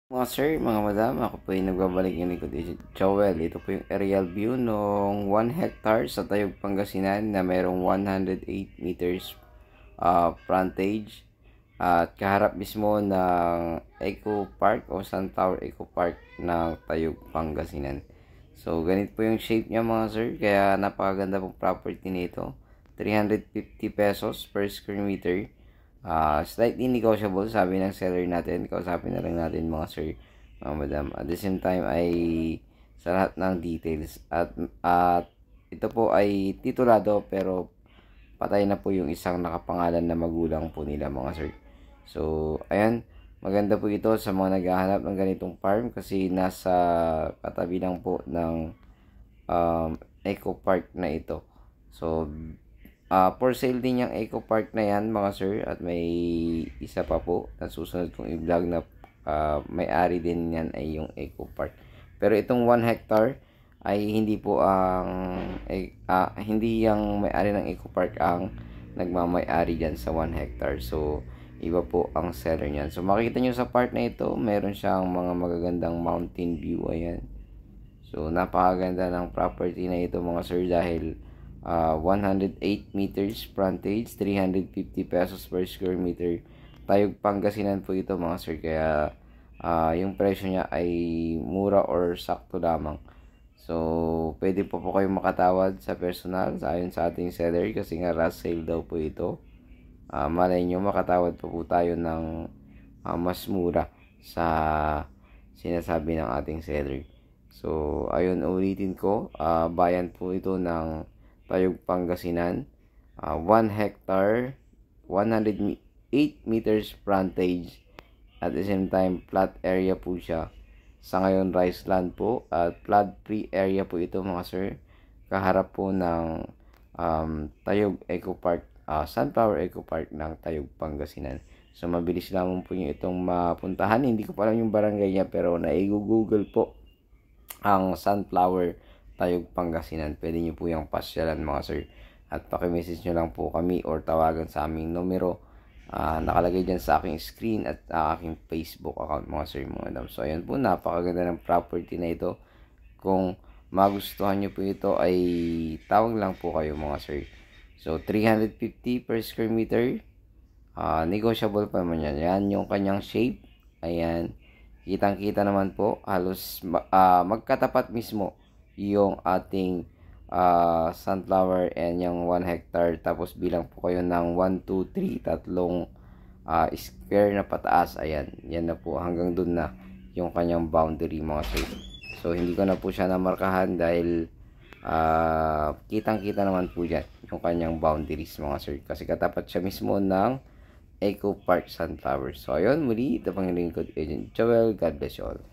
Mga sir, mga madam, ako po yung nagbabalik yung likod ni Joel. Ito po yung aerial view ng 1 hectare sa Tayog, Pangasinan na mayroong 108 meters frontage at kaharap mismo ng Eco Park o Sunflower Eco Park ng Tayog, Pangasinan. So, ganito po yung shape niya mga sir, kaya napakaganda pong property nito. 350 pesos per square meter. Slightly negotiable, sabi ng seller natin. Kausapin na lang natin mga sir, mga madam. At the same time ay sa lahat ng details. At ito po ay titulado pero patay na po yung isang nakapangalan na magulang po nila mga sir. So, ayan. Maganda po ito sa mga naghahanap ng ganitong farm kasi nasa katabi lang po ng Eco Park na ito. So, for sale din yung Eco Park na yan mga sir, at may isa pa po na susunod kong i-vlog na may-ari din yan ay yung Eco Park. Pero itong 1 hectare ay hindi po hindi yung may-ari ng Eco Park ang nagmamay-ari dyan sa 1 hectare. So iba po ang seller niyan. So makikita nyo sa part na ito, meron siyang mga magagandang mountain view. Ayan. So napakaganda ng property na ito mga sir dahil 108 meters frontage, 350 pesos per square meter. Tayog, Pangasinan po ito mga sir, kaya yung presyo niya ay mura or sakto lamang. So pwede po kayong makatawad sa personal ayon sa ating seller kasi nga rush sale daw po ito. Malay nyo makatawad po tayo ng mas mura sa sinasabi ng ating seller. So ayun, ulitin ko, bayan po ito ng Tayog, Pangasinan, 1 hectare, 108 meters frontage, at the same time flat area po siya. Sa ngayon rice land po at flood free area po ito mga sir, kaharap po ng Tayog Eco Park, Sunflower Eco Park ng Tayog, Pangasinan. So mabilis lamang po nyo itong mapuntahan. Hindi ko pa alam yung barangay niya pero nai-google po ang Sunflower Tayog, Pangasinan. Pwede nyo po yung pasyalan mga sir. At pakimessage nyo lang po kami or tawagan sa aming numero. Nakalagay dyan sa aking screen at aking Facebook account mga sir, mga madam. So ayan po, napakaganda ng property na ito. Kung magustuhan nyo po ito ay tawag lang po kayo mga sir. So 350 per square meter. Negotiable pa naman yan. Yan yung kanyang shape. Ayan. Kitang kita naman po. Halos magkatapat mismo yung ating sunflower and yung 1 hectare. Tapos bilang po kayo ng 1, 2, 3, tatlong square na pataas. Ayan, yan na po, hanggang dun na yung kanyang boundary mga sir. So hindi ko na po siya namarkahan dahil kitang kita naman po dyan yung kanyang boundaries mga sir, kasi katapat siya mismo ng Eco Park Sunflower. So ayun, muli ito pang lingkod Agent Joel. God bless you all.